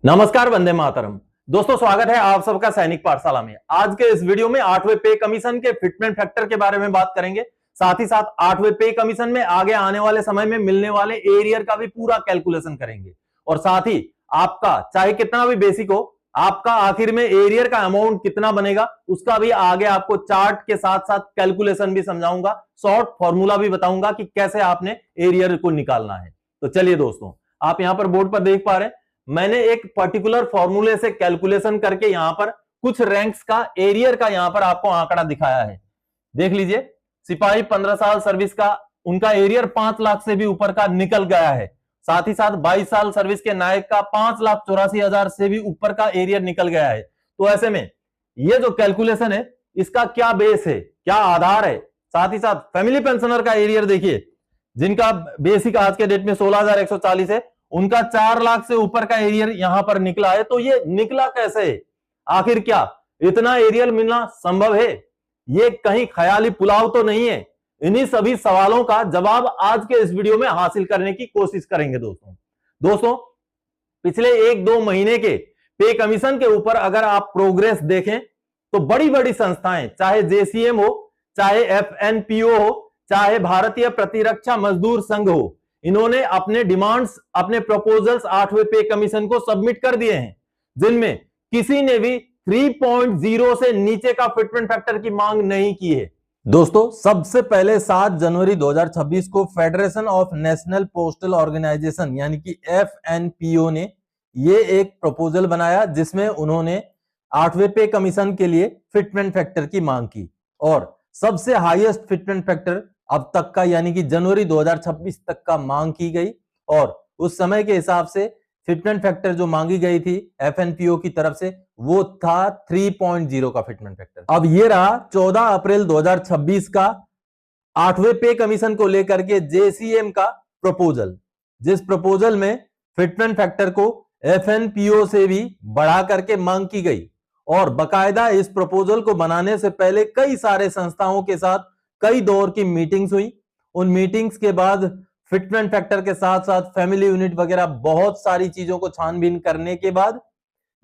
नमस्कार, वंदे मातरम। दोस्तों, स्वागत है आप सबका सैनिक पाठशाला में। आज के इस वीडियो में 8वें पे कमीशन के फिटमेंट फैक्टर के बारे में बात करेंगे। साथ ही साथ 8वें पे कमीशन में आगे आने वाले समय में मिलने वाले एरियर का भी पूरा कैलकुलेशन करेंगे और साथ ही आपका चाहे कितना भी बेसिक हो, आपका आखिर में एरियर का अमाउंट कितना बनेगा उसका भी आगे आपको चार्ट के साथ साथ कैलकुलेशन भी समझाऊंगा, शॉर्ट फॉर्मूला भी बताऊंगा कि कैसे आपने एरियर को निकालना है। तो चलिए दोस्तों, आप यहां पर बोर्ड पर देख पा रहे हैं, मैंने एक पर्टिकुलर फॉर्मूले से कैलकुलेशन करके यहां पर कुछ रैंक्स का एरियर का यहां पर आपको आंकड़ा दिखाया है। देख लीजिए, सिपाही 15 साल सर्विस का उनका एरियर 5 लाख से भी ऊपर का निकल गया है। साथ ही साथ 22 साल सर्विस के नायक का 5,84,000 से भी ऊपर का एरियर निकल गया है। तो ऐसे में ये जो कैलकुलेशन है इसका क्या बेस है, क्या आधार है। साथ ही साथ फैमिली पेंशनर का एरियर देखिए, जिनका बेसिक आज के डेट में 16,140 है, उनका 4 लाख से ऊपर का एरियर यहां पर निकला है। तो ये निकला कैसे है, आखिर क्या इतना एरियर मिलना संभव है? ये कहीं ख्याली पुलाव तो नहीं है? इन्हीं सभी सवालों का जवाब आज के इस वीडियो में हासिल करने की कोशिश करेंगे। दोस्तों पिछले 1-2 महीने के पे कमीशन के ऊपर अगर आप प्रोग्रेस देखें तो बड़ी बड़ी संस्थाएं, चाहे जेसीएम हो, चाहे एफएनपीओ हो, चाहे भारतीय प्रतिरक्षा मजदूर संघ हो, इन्होंने अपने डिमांड्स, अपने प्रपोजल्स 8वें पे कमीशन को सबमिट कर दिए हैं, जिनमें किसी ने भी 3.0 से नीचे का फिटमेंट फैक्टर की मांग नहीं की है। दोस्तों, सबसे पहले 7 जनवरी 2026 को federation of national postal organisation यानी कि एफएनपीओ ने ये एक प्रपोजल बनाया जिसमें उन्होंने 8वें पे कमीशन के लिए फिटमेंट फैक्टर की मांग की और सबसे हाईएस्ट फिटमेंट फैक्टर अब तक का यानी कि जनवरी 2026 तक का मांग की गई और उस समय के हिसाब से फिटमेंट फैक्टर जो मांगी गई थी एफएनपीओ की तरफ से वो था 3.0 का फिटमेंट फैक्टर। अब ये रहा 14 अप्रैल 2026 का 8वें पे कमीशन को लेकर के जेसीएम का प्रपोजल, जिस प्रपोजल में फिटमेंट फैक्टर को एफएनपीओ से भी बढ़ा करके मांग की गई और बकायदा इस प्रपोजल को बनाने से पहले कई सारे संस्थाओं के साथ कई दौर की मीटिंग्स हुई। उन मीटिंग्स के बाद फिटमेंट फैक्टर के साथ साथ फैमिली यूनिट वगैरह बहुत सारी चीजों को छानबीन करने के बाद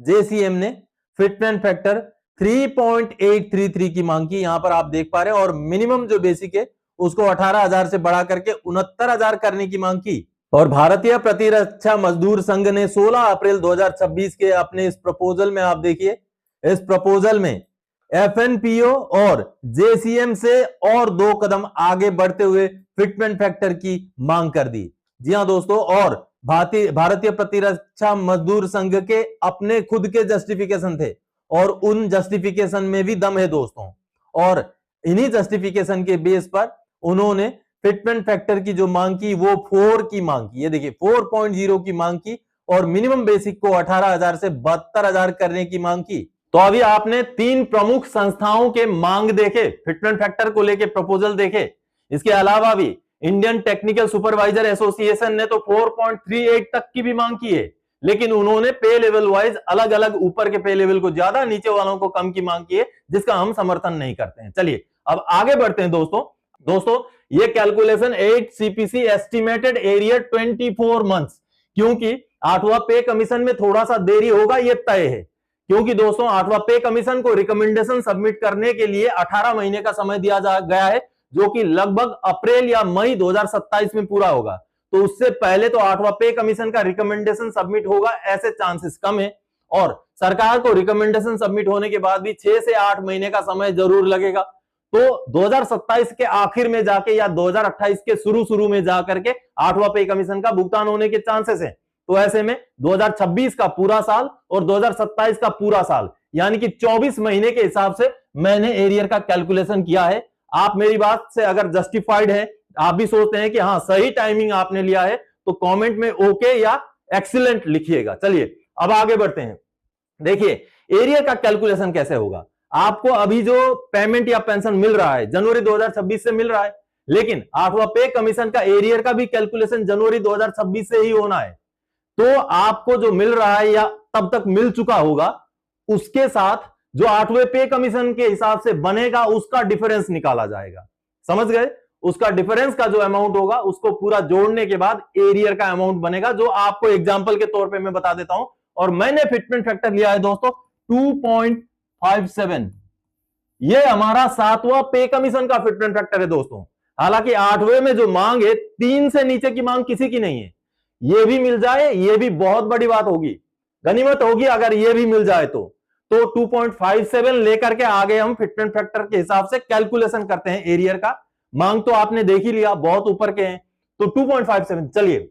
जेसीएम ने फिटमेंट फैक्टर 3.833 की मांग की, यहां पर आप देख पा रहे हैं, और मिनिमम जो बेसिक है उसको 18,000 से बढ़ा करके 69,000 करने की मांग की। और भारतीय प्रतिरक्षा मजदूर संघ ने 16 अप्रैल 2026 के अपने इस प्रपोजल में आप देखिए, इस प्रपोजल में एफएनपीओ और जेसीएम से और 2 कदम आगे बढ़ते हुए फिटमेंट फैक्टर की मांग कर दी। जी हां दोस्तों, और भारतीय प्रतिरक्षा मजदूर संघ के अपने खुद के जस्टिफिकेशन थे और उन जस्टिफिकेशन में भी दम है दोस्तों, और इन्हीं जस्टिफिकेशन के बेस पर उन्होंने फिटमेंट फैक्टर की जो मांग की वो 4 की मांग की। ये देखिए 4.0 की मांग की और मिनिमम बेसिक को 18,000 से 72,000 करने की मांग की। तो अभी आपने 3 प्रमुख संस्थाओं के मांग देखे, फिटमेंट फैक्टर को लेके प्रपोजल देखे। इसके अलावा भी इंडियन टेक्निकल सुपरवाइजर एसोसिएशन ने तो 4.38 तक की भी मांग की है, लेकिन उन्होंने पे लेवल वाइज अलग अलग ऊपर के पे लेवल को ज्यादा, नीचे वालों को कम की मांग की है, जिसका हम समर्थन नहीं करते हैं। चलिए अब आगे बढ़ते हैं दोस्तों ये calculation 8 CPC estimated arrear 24 months, क्योंकि 8वां पे कमीशन में थोड़ा सा देरी होगा ये तय है, क्योंकि दोस्तों 8वां पे कमीशन को रिकमेंडेशन सबमिट करने के लिए 18 महीने का समय दिया गया है, जो कि लगभग अप्रैल या मई 2027 में पूरा होगा। तो उससे पहले तो 8वां पे कमीशन का रिकमेंडेशन सबमिट होगा ऐसे चांसेस कम है, और सरकार को रिकमेंडेशन सबमिट होने के बाद भी 6 से 8 महीने का समय जरूर लगेगा। तो 2027 के आखिर में जाके या 2028 के शुरू में जाकर के 8वां पे कमीशन का भुगतान होने के चांसेस हैं। तो ऐसे में 2026 का पूरा साल और 2027 का पूरा साल यानी कि 24 महीने के हिसाब से मैंने एरियर का कैलकुलेशन किया है। आप मेरी बात से अगर जस्टिफाइड है, आप भी सोचते हैं कि हाँ सही टाइमिंग आपने लिया है, तो कमेंट में ओके या एक्सीलेंट लिखिएगा। चलिए अब आगे बढ़ते हैं। देखिए एरियर का कैलकुलेशन कैसे होगा। आपको अभी जो पेमेंट या पेंशन मिल रहा है जनवरी 2026 से मिल रहा है, लेकिन 8वां पे कमीशन का एरियर का भी कैलकुलेशन जनवरी 2026 से ही होना है। तो आपको जो मिल रहा है या तब तक मिल चुका होगा, उसके साथ जो 8वें पे कमीशन के हिसाब से बनेगा उसका डिफरेंस निकाला जाएगा। समझ गए? उसका डिफरेंस का जो अमाउंट होगा उसको पूरा जोड़ने के बाद एरियर का अमाउंट बनेगा, जो आपको एग्जांपल के तौर पे मैं बता देता हूं और मैंने फिटमेंट फैक्टर लिया है दोस्तों 2.57। ये हमारा 7वां पे कमीशन का फिटमेंट फैक्टर है दोस्तों। हालांकि 8वें में जो मांग है 3 से नीचे की मांग किसी की नहीं है। ये भी मिल जाए ये भी बहुत बड़ी बात होगी, गनीमत होगी अगर ये भी मिल जाए तो 2.57 लेकर के आगे हम फिटमेंट फैक्टर के हिसाब से कैलकुलेशन करते हैं एरियर का। मांग तो आपने देख ही लिया, बहुत ऊपर के हैं, तो 2.57। चलिए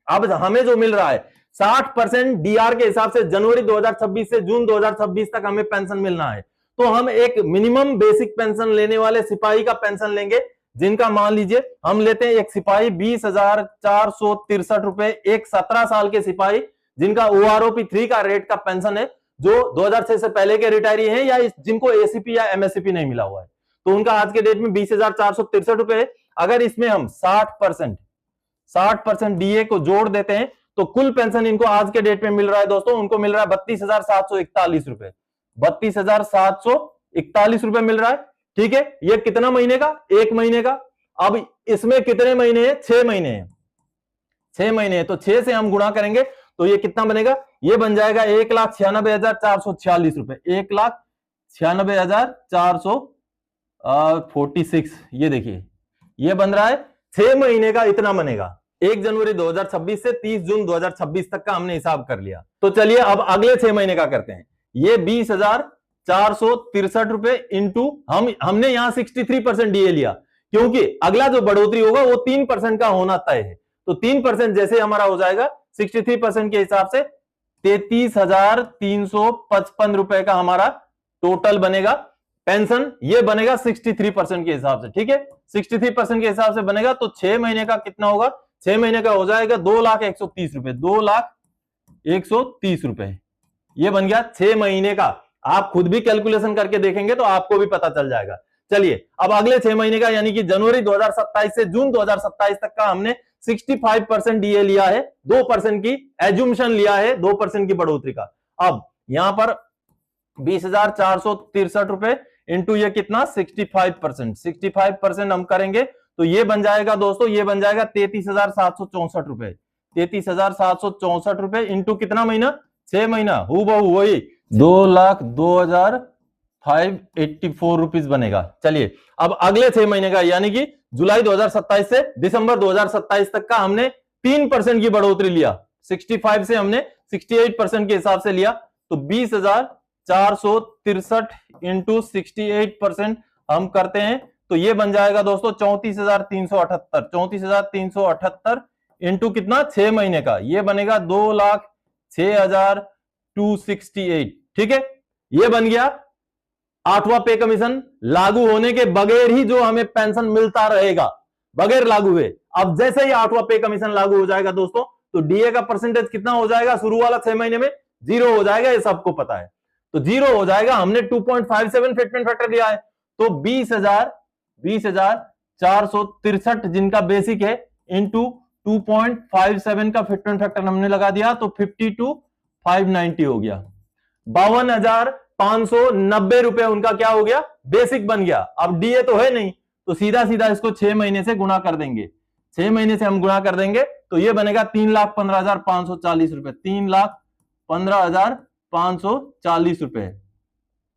अब हमें जो मिल रहा है 60% डीआर के हिसाब से जनवरी 2026 से जून 2026 तक हमें पेंशन मिलना है। तो हम एक मिनिमम बेसिक पेंशन लेने वाले सिपाही का पेंशन लेंगे, जिनका मान लीजिए हम लेते हैं एक सिपाही 20,463 रुपए, एक 17 साल के सिपाही जिनका OROP 3 का रेट का पेंशन है, जो 2006 से पहले के रिटायरी हैं या जिनको एसीपी या एमएससीपी नहीं मिला हुआ है, तो उनका आज के डेट में 20,463 रुपए। अगर इसमें हम 60% डीए को जोड़ देते हैं तो कुल पेंशन इनको आज के डेट में मिल रहा है दोस्तों, उनको मिल रहा है 32,741 रुपए, 32,741 रुपए मिल रहा है। ठीक है, ये कितना महीने का? 1 महीने का। अब इसमें कितने महीने हैं? 6 महीने हैं। 6 महीने हैं तो 6 से हम गुणा करेंगे तो ये कितना बनेगा? ये बन जाएगा 1,96,446 रुपए, 1,96,446। ये देखिए ये बन रहा है 6 महीने का, इतना बनेगा। 1 जनवरी 2026 से 30 जून 2026 तक का हमने हिसाब कर लिया। तो चलिए अब अगले 6 महीने का करते हैं। ये 20,463 रुपए इंटू हमने यहां 63% डीए लिया, क्योंकि अगला जो बढ़ोतरी होगा वो 3% का होना तय है। तो 3% जैसे हमारा हो जाएगा 63% के हिसाब से 33,355 रुपए का हमारा टोटल बनेगा पेंशन। ये बनेगा 63% के हिसाब से। ठीक है, 63% के हिसाब से बनेगा तो 6 महीने का कितना होगा? 6 महीने का हो जाएगा 2,01,30 रुपए, 2,01,30 रुपए। ये बन गया 6 महीने का। आप खुद भी कैलकुलेशन करके देखेंगे तो आपको भी पता चल जाएगा। चलिए अब अगले 6 महीने का यानी कि जनवरी 2027 से जून 2027 तक का हमने 65% डीए लिया है, 2% की एज्यूम्शन लिया है, 2% की बढ़ोतरी का। अब यहां पर 20,463 रुपए इंटू ये कितना? 65% हम करेंगे तो ये बन जाएगा दोस्तों, ये बन जाएगा 33,764 रुपए, 33,764 रुपए इंटू कितना महीना? 6 महीना, हूबहू वही 2,02,584 रुपीज बनेगा। चलिए अब अगले 6 महीने का यानी कि जुलाई 2027 से दिसंबर 2027 तक का हमने 3% की बढ़ोतरी लिया, 65 से हमने 68% के हिसाब से लिया, तो 20,463 इंटू 68% हम करते हैं तो ये बन जाएगा दोस्तों 34,378, 34,378 इंटू कितना? 6 महीने का, ये बनेगा 2,06,268। ठीक है, ये बन गया 8वां पे कमीशन लागू होने के बगैर ही जो हमें पेंशन मिलता रहेगा, बगैर लागू हुए। अब जैसे ही 8वां पे कमीशन लागू हो जाएगा दोस्तों तो डीए का परसेंटेज कितना हो जाएगा? शुरू वाला 6 महीने में 0 हो जाएगा, ये सबको पता है, तो 0 हो जाएगा। हमने 2.57 फिटमेंट फैक्टर लिया है तो 20,463 जिनका बेसिक है इंटू 2.57 का फिटमेंट फैक्टर हमने लगा दिया तो 52,590 हो गया। 52,590 रुपए उनका क्या हो गया? बेसिक बन गया। अब डीए तो है नहीं तो सीधा सीधा इसको 6 महीने से गुणा कर देंगे, 6 महीने से हम गुणा कर देंगे तो ये बनेगा 3,15,540 रुपए, 3,15,540 रुपए।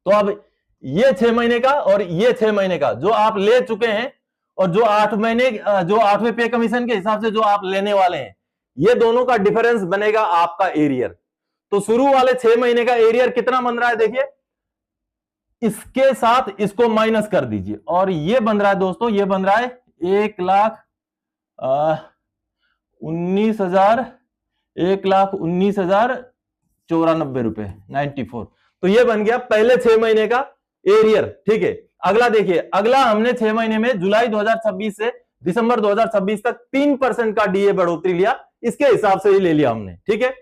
तो अब ये 6 महीने का और ये 6 महीने का जो आप ले चुके हैं और जो 8वें पे कमीशन के हिसाब से जो आप लेने वाले हैं, ये दोनों का डिफरेंस बनेगा आपका एरियर। तो शुरू वाले 6 महीने का एरियर कितना बन रहा है? देखिए इसके साथ इसको माइनस कर दीजिए और ये बन रहा है दोस्तों, ये बन रहा है 1,19,094 रुपए 94। तो ये बन गया पहले 6 महीने का एरियर। ठीक है, अगला देखिए, अगला हमने 6 महीने में जुलाई 2026 से दिसंबर 2026 तक 3% का डीए बढ़ोतरी लिया, इसके हिसाब से ही ले लिया हमने। ठीक है,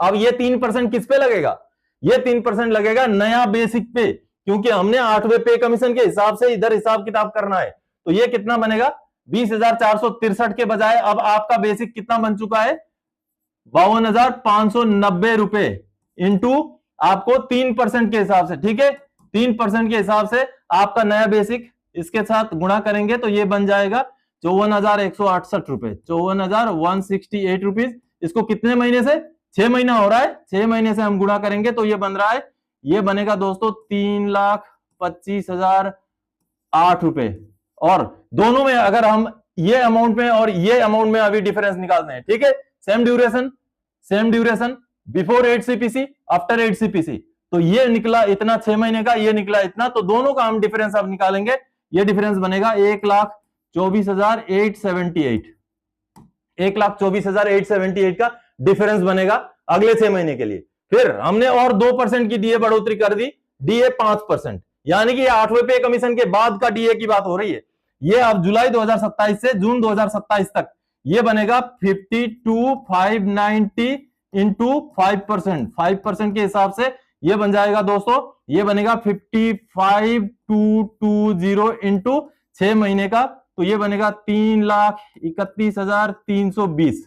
अब ये 3% किस पे लगेगा? ये 3% लगेगा नया बेसिक पे, क्योंकि हमने 8वें पे कमीशन के हिसाब से इधर हिसाब किताब करना है। तो ये कितना बनेगा? 20,463 के बजाय अब आपका बेसिक कितना बन चुका है? 52,590 रुपए इंटू आपको 3% के हिसाब से। ठीक है, 3% के हिसाब से आपका नया बेसिक इसके साथ गुणा करेंगे तो ये बन जाएगा 54,168 रुपए, 54,168 रुपीज। इसको कितने महीने से? 6 महीना हो रहा है, 6 महीने से हम गुणा करेंगे तो ये बन रहा है, ये बनेगा दोस्तों 3,25,008 रुपए। और दोनों में अगर हम ये अमाउंट में और ये अमाउंट में अभी डिफरेंस निकालते हैं, ठीक है, same duration before 8 CPC, after 8 CPC, तो ये निकला इतना 6 महीने का, ये निकला इतना, तो दोनों का हम डिफरेंस अब निकालेंगे। ये डिफरेंस बनेगा 1,24,878, 1,24,878 का डिफरेंस बनेगा अगले 6 महीने के लिए। फिर हमने और 2% की डीए बढ़ोतरी कर दी, डीए 5%, यानी कि 8वें पे कमीशन के बाद का डीए की बात हो रही है। ये अब जुलाई 2027 से जून 2027 तक ये बनेगा 52,590 इंटू 5%, 5% के हिसाब से ये बन जाएगा दोस्तों, ये बनेगा 55,220 इंटू 6 महीने का, तो ये बनेगा 3,31,320,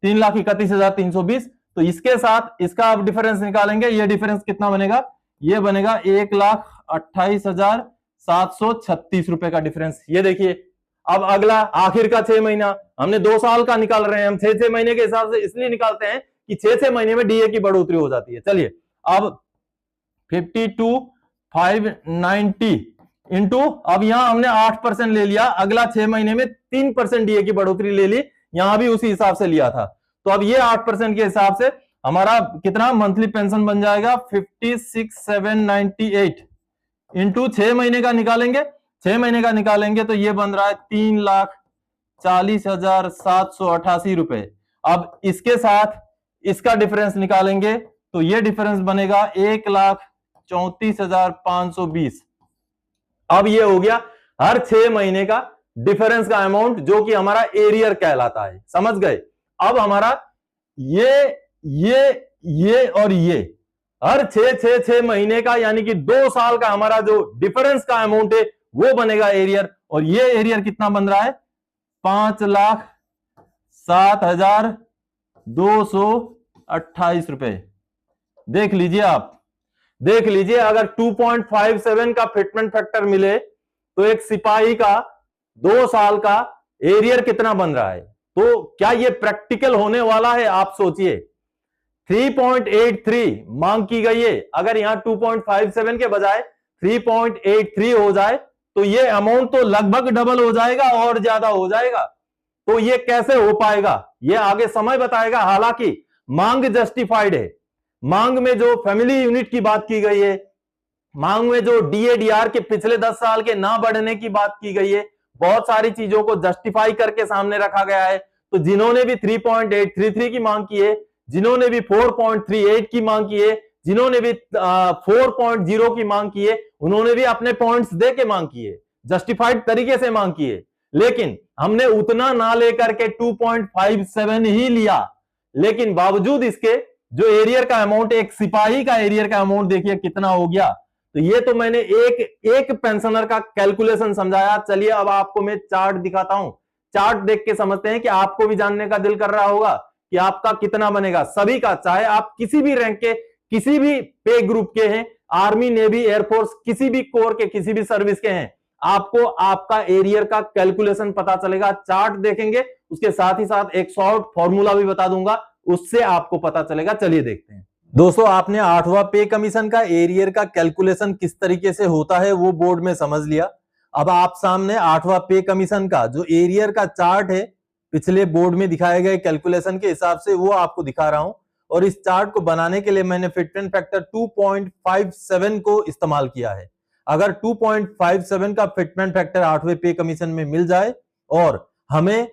3,31,320। तो इसके साथ इसका आप डिफरेंस निकालेंगे, ये डिफरेंस कितना बनेगा, ये बनेगा 1,28,736 रुपए का डिफरेंस। ये देखिए, अब अगला आखिर का 6 महीना, हमने 2 साल का निकाल रहे हैं, हम 6 महीने के हिसाब से इसलिए निकालते हैं कि 6 महीने में डीए की बढ़ोतरी हो जाती है। चलिए अब 52,590 इंटू, अब यहां हमने 8% ले लिया, अगला 6 महीने में 3% डीए की बढ़ोतरी ले ली, यहां भी उसी हिसाब से लिया था, तो अब ये 8% के हिसाब से हमारा कितना मंथली पेंशन बन जाएगा, 56,798 इंटू 6 महीने का निकालेंगे, 6 महीने का निकालेंगे तो ये बन रहा है 3,40,788 रुपए। अब इसके साथ इसका डिफरेंस निकालेंगे तो ये डिफरेंस बनेगा 1,34,520। अब ये हो गया हर 6 महीने का डिफरेंस का अमाउंट, जो कि हमारा एरियर कहलाता है, समझ गए। अब हमारा ये और ये हर 6 महीने का, यानी कि 2 साल का हमारा जो डिफरेंस का अमाउंट है वो बनेगा एरियर, और ये एरियर कितना बन रहा है, 5,07,228 रुपए। देख लीजिए, आप देख लीजिए, अगर 2.57 का फिटमेंट फैक्टर मिले तो एक सिपाही का 2 साल का एरियर कितना बन रहा है। तो क्या ये प्रैक्टिकल होने वाला है, आप सोचिए। 3.83 मांग की गई है, अगर यहां 2.57 के बजाय 3.83 हो जाए तो ये अमाउंट तो लगभग डबल हो जाएगा और ज्यादा हो जाएगा। तो ये कैसे हो पाएगा, ये आगे समय बताएगा। हालांकि मांग जस्टिफाइड है, मांग में जो फैमिली यूनिट की बात की गई है, मांग में जो डीएडीआर के पिछले 10 साल के ना बढ़ने की बात की गई है, बहुत सारी चीजों को जस्टिफाई करके सामने रखा गया है। तो जिन्होंने भी 3.833 की मांग की है, जिन्होंने भी 4.38 की मांग की है, जिन्होंने भी 4.0 की मांग की है, उन्होंने भी अपने पॉइंट्स दे के मांग की है, जस्टिफाइड तरीके से मांग की है। लेकिन हमने उतना ना लेकर के 2.57 ही लिया, लेकिन बावजूद इसके जो एरियर का अमाउंट, एक सिपाही का एरियर का अमाउंट देखिए कितना हो गया। तो ये तो मैंने एक पेंशनर का कैलकुलेशन समझाया। चलिए अब आपको मैं चार्ट दिखाता हूं, चार्ट देख के समझते हैं कि आपको भी जानने का दिल कर रहा होगा कि आपका कितना बनेगा, सभी का, चाहे आप किसी भी रैंक के, किसी भी पे ग्रुप के हैं, आर्मी, नेवी, एयरफोर्स, किसी भी कोर के, किसी भी सर्विस के हैं, आपको आपका एरियर का कैलकुलेशन पता चलेगा। चार्ट देखेंगे, उसके साथ ही साथ एक शॉर्ट फॉर्मूला भी बता दूंगा, उससे आपको पता चलेगा। चलिए देखते हैं। दोस्तों, आपने 8वां पे कमीशन का एरियर का कैलकुलेशन किस तरीके से होता है वो बोर्ड में समझ लिया। अब आप सामने 8वां पे कमीशन का जो एरियर का चार्ट है, पिछले बोर्ड में दिखाए गए कैलकुलेशन के हिसाब से, वो आपको दिखा रहा हूं। और इस चार्ट को बनाने के लिए मैंने फिटमेंट फैक्टर 2.57 को इस्तेमाल किया है। अगर 2.57 का फिटमेंट फैक्टर 8वें पे कमीशन में मिल जाए और हमें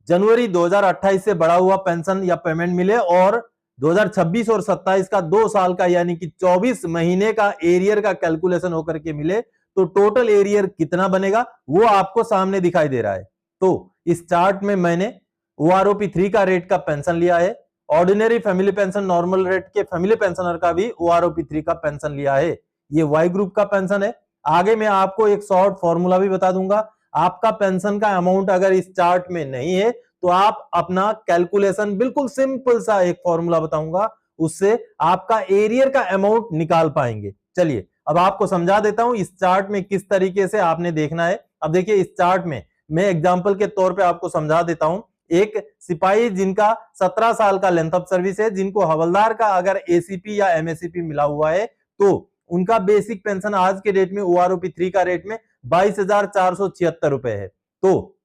जनवरी 2028 से बढ़ा हुआ पेंशन या पेमेंट मिले, और 2026 और 27 का 2 साल का, यानी कि 24 महीने का एरियर का कैलकुलेशन होकर के मिले, तो टोटल एरियर कितना बनेगा वो आपको सामने दिखाई दे रहा है। तो इस चार्ट में मैंने OROP 3 का रेट का पेंशन लिया है, ordinary family pension normal rate के फैमिली पेंशनर का भी OROP 3 का पेंशन लिया है। ये वाई ग्रुप का पेंशन है। आगे मैं आपको एक शॉर्ट फॉर्मूला भी बता दूंगा। आपका पेंशन का अमाउंट अगर इस चार्ट में नहीं है तो आप अपना कैलकुलेशन, बिल्कुल सिंपल सा एक फॉर्मूला बताऊंगा, उससे आपका एरियर का अमाउंट निकाल पाएंगे। चलिए अब आपको समझा देता हूं इस चार्ट में किस तरीके से आपने देखना है। अब देखिए, इस चार्ट में मैं एग्जांपल के तौर पे आपको समझा देता हूं। एक सिपाही जिनका 17 साल का लेंथ ऑफ सर्विस है, जिनको हवलदार का अगर एसीपी या एमएससीपी मिला हुआ है तो उनका बेसिक पेंशन आज के डेट में ओआरओपी 3 का रेट में 22,476 रुपए है। तो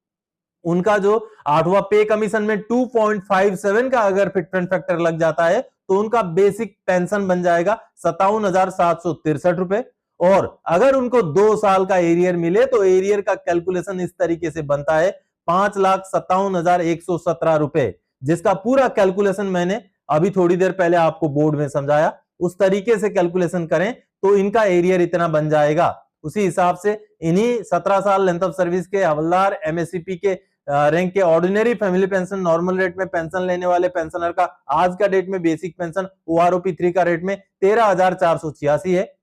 उनका जो 8वां पे कमीशन में 2.57 का अगर फिटमेंट फैक्टर लग जाता है तो उनका बेसिक पेंशन बन जाएगा 57,763 रुपए। और अगर उनको 2 साल का एरियर मिले तो एरियर का कैलकुलेशन इस तरीके से बनता है 5,57,117 रुपए, जिसका पूरा कैलकुलेशन मैंने अभी थोड़ी देर पहले आपको बोर्ड में समझाया। उस तरीके से कैलकुलेशन करें तो इनका एरियर इतना बन जाएगा। उसी हिसाब से इन्हीं 17 साल लेंथ ऑफ सर्विस के हवलदार, एमएससीपी के रैंक के ordinary family pension normal rate में पेंशन लेने वाले पेंशनर का आज का डेट में बेसिक पेंशन ओआरओपी 3 का रेट में 13,486 है।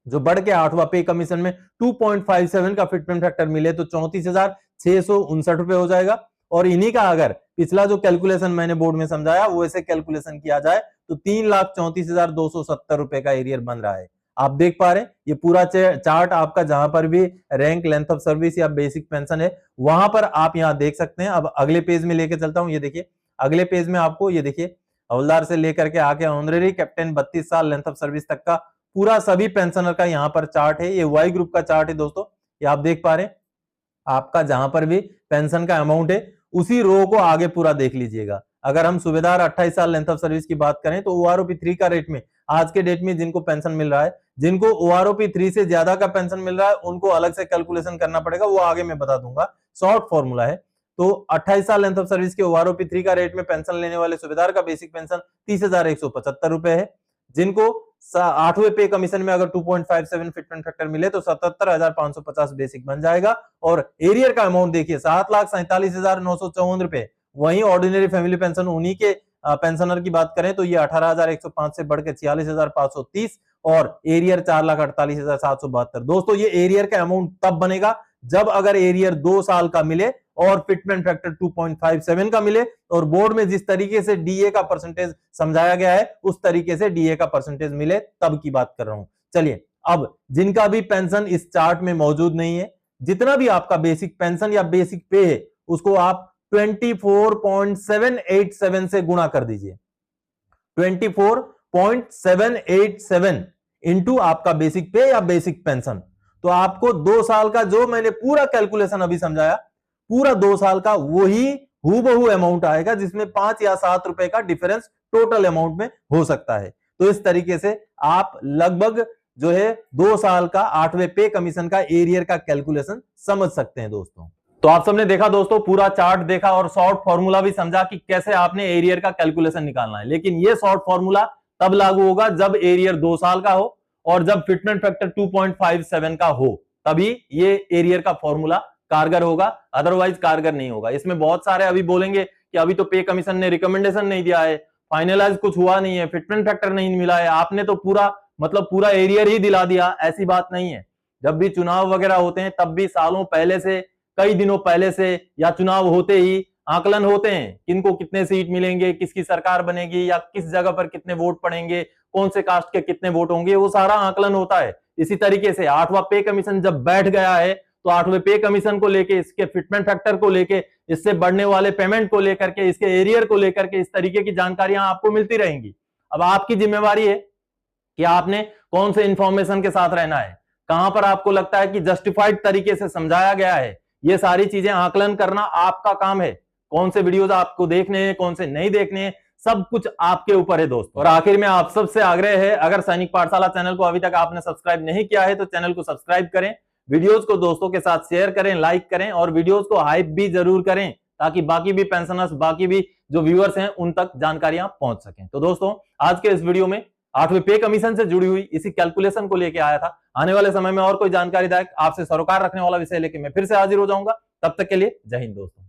जो बढ़ के 8वां पे कमीशन में 2.57 का फिटमेंट फैक्टर मिले तो 34,659 रुपए हो जाएगा। और इन्हीं का अगर पिछला जो कैलकुलेशन मैंने बोर्ड में समझाया वो ऐसे कैलकुलेशन किया जाए तो 3,34,270 रुपए का एरियर बन रहा है। आप देख पा रहे हैं ये पूरा चार्ट आपका, जहां पर भी रैंक, लेंथ ऑफ सर्विस या बेसिक पेंशन है वहां पर आप यहां देख सकते हैं। अब अगले पेज में लेके चलता हूं। ये देखिए अगले पेज में आपको ये देखिए हवलदार से लेकर के आके ऑनरेरी कैप्टन 32 साल लेंथ ऑफ सर्विस तक का पूरा सभी पेंशनर का यहाँ पर चार्ट है। ये वाई ग्रुप का चार्ट है दोस्तों, ये आप देख पा रहे हैं। आपका जहां पर भी पेंशन का अमाउंट है उसी रो को आगे पूरा देख लीजिएगा। अगर हम सूबेदार 28 साल लेंथ ऑफ सर्विस की बात करें तो ओआरओपी 3 का रेट में आज के डेट में जिनको पेंशन मिल रहा है, जिनको ओआरओपी 3 से ज्यादा का पेंशन मिल रहा है उनको अलग से कैलकुलेशन करना पड़ेगा, वो आगे मैं बता दूंगा। शॉर्ट फॉर्मूला है। तो 28 साल लेंथ ऑफ सर्विस के ओआरओपी 3 का रेट में पेंशन लेने वाले सूबेदार का बेसिक पेंशन 30,175 रुपए है। जिनको 8वें पे कमीशन में अगर 2.57 फिटमेंट फैक्टर मिले तो 77,550 बेसिक बन जाएगा। और एरियर का अमाउंट देखिए 7,47,954 रुपए। वहीं ऑर्डिनरी फैमिली पेंशन उन्हीं के पेंशनर की बात करें तो ये 18,105 से बढ़कर 46,530 और एरियर 4,48,772। दोस्तों ये एरियर का अमाउंट तब बनेगा जब अगर एरियर 2 साल का मिले और फिटमेंट फैक्टर 2.57 का मिले और बोर्ड में जिस तरीके से डीए का परसेंटेज समझाया गया है उस तरीके से डीए का परसेंटेज मिले तब की बात कर रहा हूं। चलिए अब जिनका भी पेंशन इस चार्ट में मौजूद नहीं है, जितना भी आपका बेसिक पेंशन या बेसिक पे है उसको आप 24.787 से गुणा कर दीजिए। 24.787 इंटू आपका बेसिक पे या बेसिक पेंशन, तो आपको 2 साल का जो मैंने पूरा कैलकुलेशन अभी समझाया, पूरा 2 साल का वही हूबहू अमाउंट आएगा, जिसमें 5 या 7 रुपए का डिफरेंस टोटल अमाउंट में हो सकता है। तो इस तरीके से आप लगभग जो है 2 साल का 8वें पे कमीशन का एरियर का कैलकुलेशन समझ सकते हैं दोस्तों। तो आप सबने देखा दोस्तों, पूरा चार्ट देखा और शॉर्ट फॉर्मूला भी समझा कि कैसे आपने एरियर का कैलकुलेशन निकालना है। लेकिन ये शॉर्ट फॉर्मूला तब लागू होगा जब एरियर 2 साल का हो और जब फिटमेंट फैक्टर 2.57 का हो, तभी ये एरियर का फॉर्मूला कारगर होगा, अदरवाइज कारगर नहीं होगा। इसमें बहुत सारे अभी बोलेंगे कि अभी तो पे कमीशन ने रिकमेंडेशन नहीं दिया है, फाइनलाइज कुछ हुआ नहीं है, फिटमेंट फैक्टर नहीं मिला है, आपने तो पूरा पूरा एरियर ही दिला दिया। ऐसी बात नहीं है। जब भी चुनाव वगैरह होते हैं तब भी सालों पहले से, कई दिनों पहले से या चुनाव होते ही आकलन होते हैं, किनको कितने सीट मिलेंगे, किसकी सरकार बनेगी या किस जगह पर कितने वोट पड़ेंगे, कौन से कास्ट के कितने वोट होंगे, वो सारा आकलन होता है। इसी तरीके से 8वां पे कमीशन जब बैठ गया है तो 8वें पे कमीशन को लेके, इसके फिटमेंट फैक्टर को लेके, इससे बढ़ने वाले पेमेंट को लेकर के, इसके एरियर को लेकर के इस तरीके की जानकारियां आपको मिलती रहेंगी। अब आपकी जिम्मेवारी है कि आपने कौन से इंफॉर्मेशन के साथ रहना है, कहां पर आपको लगता है कि जस्टिफाइड तरीके से समझाया गया है, ये सारी चीजें आकलन करना आपका काम है। कौन से वीडियोस आपको देखने हैं, कौन से नहीं देखने हैं, सब कुछ आपके ऊपर है दोस्तों। और आखिर में आप सबसे आग्रह है, अगर सैनिक पाठशाला चैनल को अभी तक आपने सब्सक्राइब नहीं किया है तो चैनल को सब्सक्राइब करें, वीडियोस को दोस्तों के साथ शेयर करें, लाइक करें और वीडियोस को हाइप भी जरूर करें ताकि बाकी भी पेंशनर्स, बाकी भी जो व्यूअर्स हैं उन तक जानकारियां पहुंच सकें। तो दोस्तों आज के इस वीडियो में 8वें पे कमीशन से जुड़ी हुई इसी कैलकुलेशन को लेके आया था। आने वाले समय में और कोई जानकारीदायक, आपसे सरोकार रखने वाला विषय लेके मैं फिर से हाजिर हो जाऊंगा। तब तक के लिए जय हिंद दोस्तों।